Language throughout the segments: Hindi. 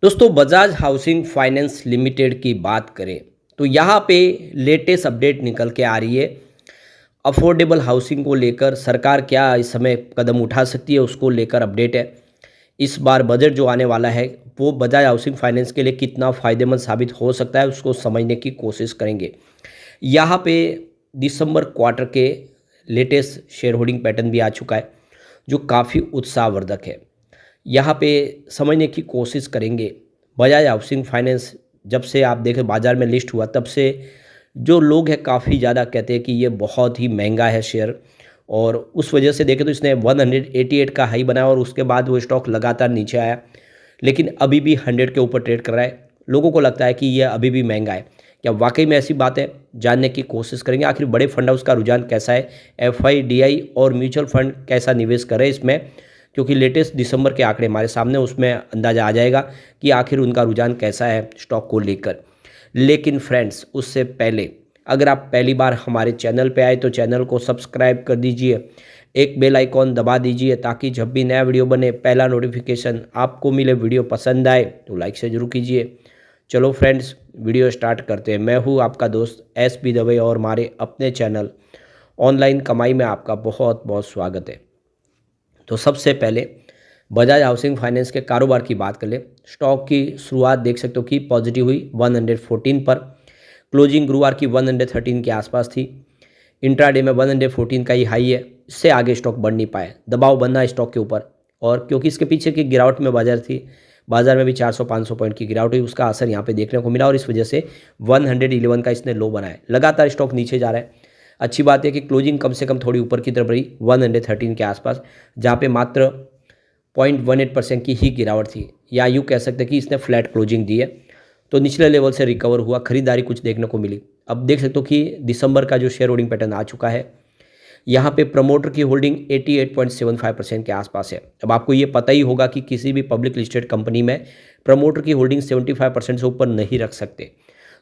दोस्तों बजाज हाउसिंग फाइनेंस लिमिटेड की बात करें तो यहाँ पे लेटेस्ट अपडेट निकल के आ रही है। अफोर्डेबल हाउसिंग को लेकर सरकार क्या इस समय कदम उठा सकती है उसको लेकर अपडेट है। इस बार बजट जो आने वाला है वो बजाज हाउसिंग फाइनेंस के लिए कितना फ़ायदेमंद साबित हो सकता है उसको समझने की कोशिश करेंगे। यहाँ पे दिसंबर क्वार्टर के लेटेस्ट शेयर होल्डिंग पैटर्न भी आ चुका है जो काफ़ी उत्साहवर्धक है। यहाँ पे समझने की कोशिश करेंगे बजाज हाउसिंग फाइनेंस जब से आप देखें बाज़ार में लिस्ट हुआ तब से जो लोग हैं काफ़ी ज़्यादा कहते हैं कि ये बहुत ही महंगा है शेयर। और उस वजह से देखें तो इसने 188 का हाई बनाया और उसके बाद वो स्टॉक लगातार नीचे आया, लेकिन अभी भी 100 के ऊपर ट्रेड कर रहा है। लोगों को लगता है कि ये अभी भी महंगा है। क्या वाकई में ऐसी बात है? जानने की कोशिश करेंगे आखिर बड़े फंड हाउस का रुझान कैसा है, एफआईडीआई और म्यूचुअल फंड कैसा निवेश कर रहे हैं इसमें, क्योंकि लेटेस्ट दिसंबर के आंकड़े हमारे सामने उसमें अंदाज़ा आ जाएगा कि आखिर उनका रुझान कैसा है स्टॉक को लेकर। लेकिन फ्रेंड्स उससे पहले अगर आप पहली बार हमारे चैनल पे आए तो चैनल को सब्सक्राइब कर दीजिए, एक बेल आइकॉन दबा दीजिए ताकि जब भी नया वीडियो बने पहला नोटिफिकेशन आपको मिले। वीडियो पसंद आए तो लाइक से जरूर कीजिए। चलो फ्रेंड्स वीडियो स्टार्ट करते हैं। मैं हूँ आपका दोस्त SP दवे और हमारे अपने चैनल ऑनलाइन कमाई में आपका बहुत बहुत स्वागत है। तो सबसे पहले बजाज हाउसिंग फाइनेंस के कारोबार की बात कर ले। स्टॉक की शुरुआत देख सकते हो कि पॉजिटिव हुई 114 पर, क्लोजिंग गुरुवार की 113 के आसपास थी। इंट्राडे में 114 का ही हाई है, इससे आगे स्टॉक बढ़ नहीं पाया, दबाव बना स्टॉक के ऊपर। और क्योंकि इसके पीछे की गिरावट में बाजार थी, बाजार में भी 400-500 पॉइंट की गिरावट हुई, उसका असर यहाँ पे देखने को मिला और इस वजह से 111 का इसने लो बनाया। लगातार स्टॉक नीचे जा रहा है। अच्छी बात है कि क्लोजिंग कम से कम थोड़ी ऊपर की तरफ रही 113 के आसपास, जहाँ पे मात्र 0.18% की ही गिरावट थी, या यूँ कह सकते हैं कि इसने फ्लैट क्लोजिंग दी है। तो निचले लेवल से रिकवर हुआ, खरीदारी कुछ देखने को मिली। अब देख सकते हो कि दिसंबर का जो शेयर होल्डिंग पैटर्न आ चुका है, यहाँ पे प्रमोटर की होल्डिंग 88.75% के आसपास है। अब आपको ये पता ही होगा कि किसी भी पब्लिक लिस्टेड कंपनी में प्रमोटर की होल्डिंग 75% से ऊपर नहीं रख सकते।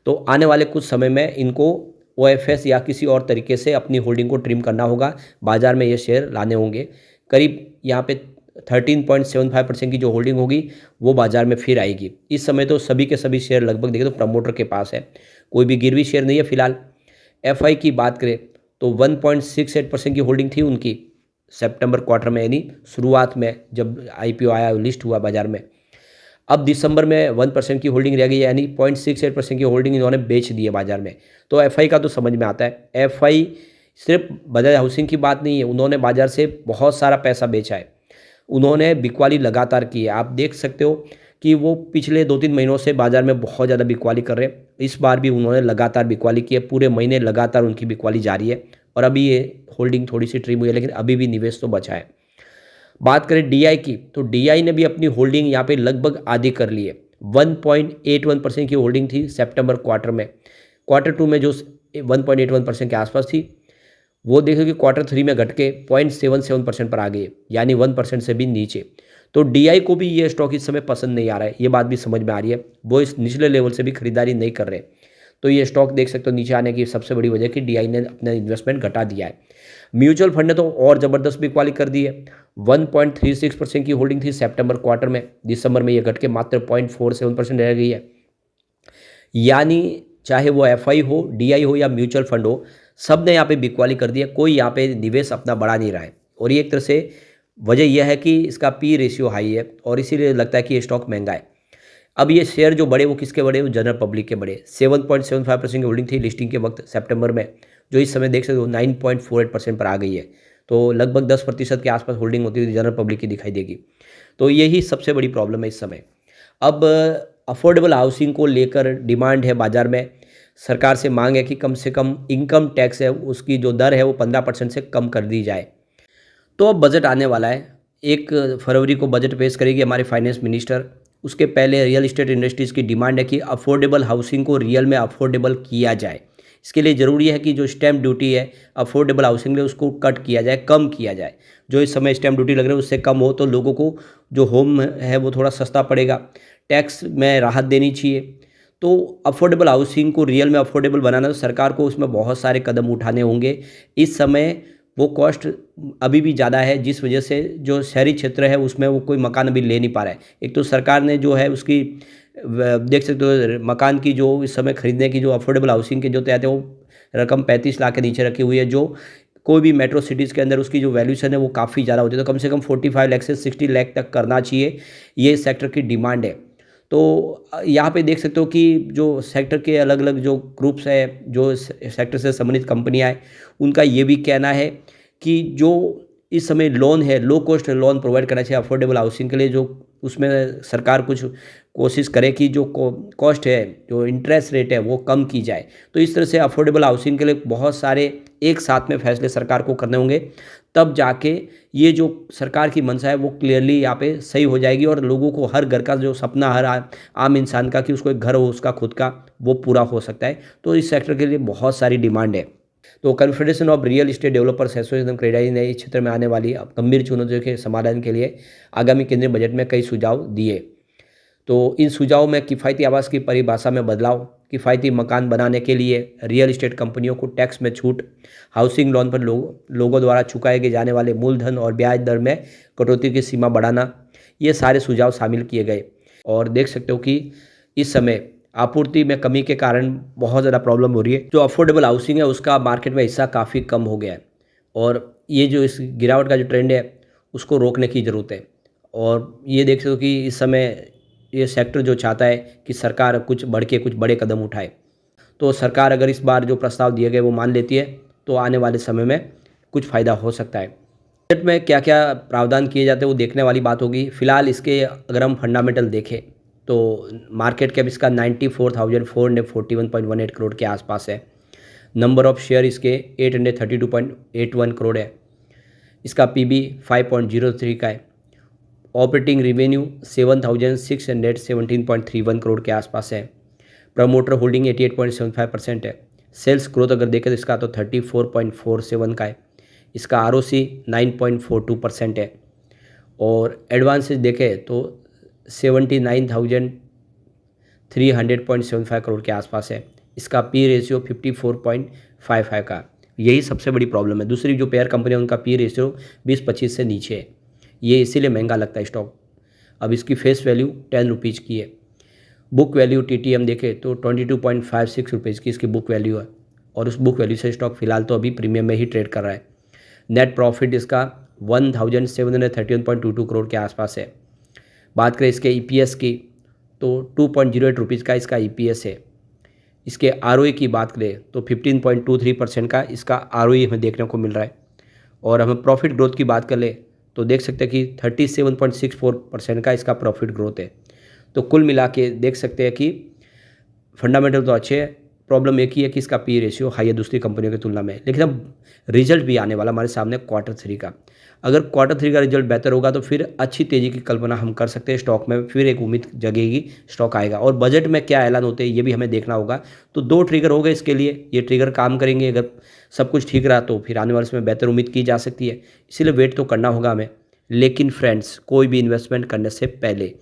तो आने वाले कुछ समय में इनको OFS या किसी और तरीके से अपनी होल्डिंग को ट्रिम करना होगा, बाजार में ये शेयर लाने होंगे। करीब यहाँ पे 13.75% की जो होल्डिंग होगी वो बाजार में फिर आएगी। इस समय तो सभी के सभी शेयर लगभग देखें तो प्रमोटर के पास है, कोई भी गिरवी शेयर नहीं है फिलहाल। FI की बात करें तो 1.68% की होल्डिंग थी उनकी सितंबर क्वार्टर में, यानी शुरुआत में जब IPO आया लिस्ट हुआ बाजार में। अब दिसंबर में 1% की होल्डिंग रह गई, यानी 0.68% की होल्डिंग इन्होंने बेच दी है बाजार में। तो FI का तो समझ में आता है। FI सिर्फ बजाज हाउसिंग की बात नहीं है, उन्होंने बाजार से बहुत सारा पैसा बेचा है। उन्होंने बिकवाली लगातार की है। आप देख सकते हो कि वो पिछले 2-3 महीनों से बाजार में बहुत ज़्यादा बिकवाली कर रहे हैं। इस बार भी उन्होंने लगातार बिकवाली की है, पूरे महीने लगातार उनकी बिकवाली जारी है। और अभी ये होल्डिंग थोड़ी सी ट्रिम हुई है, लेकिन अभी भी निवेश तो बचा है। बात करें DI की तो DI ने भी अपनी होल्डिंग यहाँ पे लगभग आधी कर ली है। 1.81% की होल्डिंग थी सितंबर क्वार्टर में। क्वार्टर 2 में जो 1.81% के आसपास थी, वो देखो कि क्वार्टर 3 में घट के 0.77% पर आ गई, यानी 1% से भी नीचे। तो DI को भी ये स्टॉक इस समय पसंद नहीं आ रहा है, ये बात भी समझ में आ रही है। वो इस निचले लेवल से भी खरीदारी नहीं कर रहे। तो ये स्टॉक देख सकते हो नीचे आने की सबसे बड़ी वजह कि DI ने अपना इन्वेस्टमेंट घटा दिया है। म्यूचुअल फंड ने तो और ज़बरदस्त बिकवाली कर दी है। 1.36% की होल्डिंग थी सितंबर क्वार्टर में, दिसंबर में ये घट के मात्र 0.47% रह गई है। यानी चाहे वो FI हो, DI हो या म्यूचुअल फंड हो, सब ने यहाँ पे बिकवाली कर दी है। कोई यहाँ पे निवेश अपना बढ़ा नहीं रहा है। और ये एक तरह से वजह यह है कि इसका P रेशियो हाई है और इसीलिए लगता है कि ये स्टॉक महंगा है। अब ये शेयर जो बढ़े वो किसके बढ़े? वो जनरल पब्लिक के बढ़े। 7.75% की होल्डिंग थी लिस्टिंग के वक्त सितंबर में, जो इस समय देख सकते हो 9.48% पर आ गई है। तो लगभग 10% के आसपास होल्डिंग होती हुई जनरल पब्लिक की दिखाई देगी। तो यही सबसे बड़ी प्रॉब्लम है इस समय। अब अफोर्डेबल हाउसिंग को लेकर डिमांड है बाजार में। सरकार से मांग है कि कम से कम इनकम टैक्स है उसकी जो दर है वो 15% से कम कर दी जाए। तो अब बजट आने वाला है, 1 फरवरी को बजट पेश करेगी हमारे फाइनेंस मिनिस्टर। उसके पहले रियल इस्टेट इंडस्ट्रीज़ की डिमांड है कि अफोर्डेबल हाउसिंग को रियल में अफोर्डेबल किया जाए। इसके लिए ज़रूरी है कि जो स्टैम्प ड्यूटी है अफोर्डेबल हाउसिंग में उसको कट किया जाए, कम किया जाए। जो इस समय स्टैम्प ड्यूटी लग रही है उससे कम हो तो लोगों को जो होम है वो थोड़ा सस्ता पड़ेगा। टैक्स में राहत देनी चाहिए। तो अफोर्डेबल हाउसिंग को रियल में अफोर्डेबल बनाना तो सरकार को उसमें बहुत सारे कदम उठाने होंगे। इस समय वो कॉस्ट अभी भी ज़्यादा है, जिस वजह से जो शहरी क्षेत्र है उसमें वो कोई मकान अभी ले नहीं पा रहा है। एक तो सरकार ने जो है उसकी देख सकते हो मकान की जो इस समय खरीदने की जो अफोर्डेबल हाउसिंग के जो तहत है वो रकम 35 लाख के नीचे रखी हुई है, जो कोई भी मेट्रो सिटीज़ के अंदर उसकी जो वैल्यूशन है वो काफ़ी ज़्यादा होती है। तो कम से कम 45 लाख से 60 लाख तक करना चाहिए, ये सेक्टर की डिमांड है। तो यहाँ पे देख सकते हो कि जो सेक्टर के अलग अलग जो ग्रुप्स है, जो सेक्टर से संबंधित कंपनियाँ हैं, उनका ये भी कहना है कि जो इस समय लोन है, लो कॉस्ट लोन प्रोवाइड करना चाहिए अफोर्डेबल हाउसिंग के लिए, जो उसमें सरकार कुछ कोशिश करे कि जो कॉस्ट है, जो इंटरेस्ट रेट है वो कम की जाए। तो इस तरह से अफोर्डेबल हाउसिंग के लिए बहुत सारे एक साथ में फैसले सरकार को करने होंगे, तब जाके ये जो सरकार की मंशा है वो क्लियरली यहाँ पे सही हो जाएगी और लोगों को हर घर का जो सपना हर आम इंसान का कि उसको एक घर हो उसका खुद का, वो पूरा हो सकता है। तो इस सेक्टर के लिए बहुत सारी डिमांड है। तो confederation of real estate developers association CREDAI ने इस क्षेत्र में आने वाली गंभीर चुनौतियों के समाधान के लिए आगामी केंद्रीय बजट में कई सुझाव दिए। तो इन सुझावों में किफ़ायती आवास की परिभाषा में बदलाव, किफ़ायती मकान बनाने के लिए रियल एस्टेट कंपनियों को टैक्स में छूट, हाउसिंग लोन पर लोगों द्वारा चुकाए गए जाने वाले मूलधन और ब्याज दर में कटौती की सीमा बढ़ाना, ये सारे सुझाव शामिल किए गए। और देख सकते हो कि इस समय आपूर्ति में कमी के कारण बहुत ज़्यादा प्रॉब्लम हो रही है। जो अफोर्डेबल हाउसिंग है उसका मार्केट में हिस्सा काफ़ी कम हो गया है और ये जो इस गिरावट का जो ट्रेंड है उसको रोकने की ज़रूरत है। और ये देख सकते हो कि इस समय ये सेक्टर जो चाहता है कि सरकार कुछ बढ़ के कुछ बड़े कदम उठाए। तो सरकार अगर इस बार जो प्रस्ताव दिए गए वो मान लेती है तो आने वाले समय में कुछ फ़ायदा हो सकता है। बजट में क्या क्या प्रावधान किए जाते हैं वो देखने वाली बात होगी। फिलहाल इसके अगर हम फंडामेंटल देखें तो मार्केट कैप इसका 94,441.18 करोड़ के आसपास है। नंबर ऑफ शेयर इसके 832.81 करोड़ है। इसका पीबी 5.03 का है। ऑपरेटिंग रिवेन्यू 7,617.31 करोड़ के आसपास है। प्रमोटर होल्डिंग 88.75% है। सेल्स ग्रोथ अगर देखें तो इसका तो 34.47 का है। इसका आरओसी 9.42% है और एडवांसेज देखें तो 79,300.75 करोड़ के आसपास है। इसका पी रेशियो 54.55 का। यही सबसे बड़ी प्रॉब्लम है। दूसरी जो पेयर कंपनी है उनका पी रेशियो 20-25 से नीचे है। ये इसीलिए महंगा लगता है स्टॉक। अब इसकी फेस वैल्यू 10 रुपीज़ की है। बुक वैल्यू TTM देखें तो 22.56 रुपीज़ की इसकी बुक वैल्यू है और उस बुक वैल्यू से स्टॉक फिलहाल तो अभी प्रीमियम में ही ट्रेड कर रहा है। नेट प्रॉफिट इसका 1,731.22 करोड़ के आसपास है। बात करें इसके EPS की तो 2.08 रुपीज़ का इसका EPS है। इसके ROE की बात करें तो 15.23% का इसका ROE हमें देखने को मिल रहा है। और हमें प्रॉफिट ग्रोथ की बात कर ले तो देख सकते हैं कि 37.64% का इसका प्रॉफिट ग्रोथ है। तो कुल मिला के देख सकते हैं कि फंडामेंटल तो अच्छे हैं, प्रॉब्लम एक ही है कि इसका पी रेशियो हाई है दूसरी कंपनियों की तुलना में। लेकिन अब रिजल्ट भी आने वाला हमारे सामने Q3 का। अगर Q3 का रिजल्ट बेहतर होगा तो फिर अच्छी तेज़ी की कल्पना हम कर सकते हैं स्टॉक में, फिर एक उम्मीद जगेगी, स्टॉक आएगा। और बजट में क्या ऐलान होते हैं ये भी हमें देखना होगा। तो 2 ट्रिगर हो गए इसके लिए, ये ट्रिगर काम करेंगे। अगर सब कुछ ठीक रहा तो फिर आने वाले समय बेहतर उम्मीद की जा सकती है, इसीलिए वेट तो करना होगा हमें। लेकिन फ्रेंड्स, कोई भी इन्वेस्टमेंट करने से पहले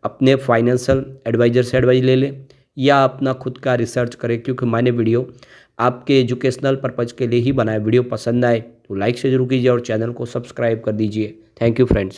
अपने फाइनेंशियल एडवाइज़र से एडवाइस ले लें या अपना खुद का रिसर्च करें, क्योंकि मैंने वीडियो आपके एजुकेशनल पर्पज़ के लिए ही बनाया। वीडियो पसंद आए तो लाइक से जरूर कीजिए और चैनल को सब्सक्राइब कर दीजिए। Thank you friends.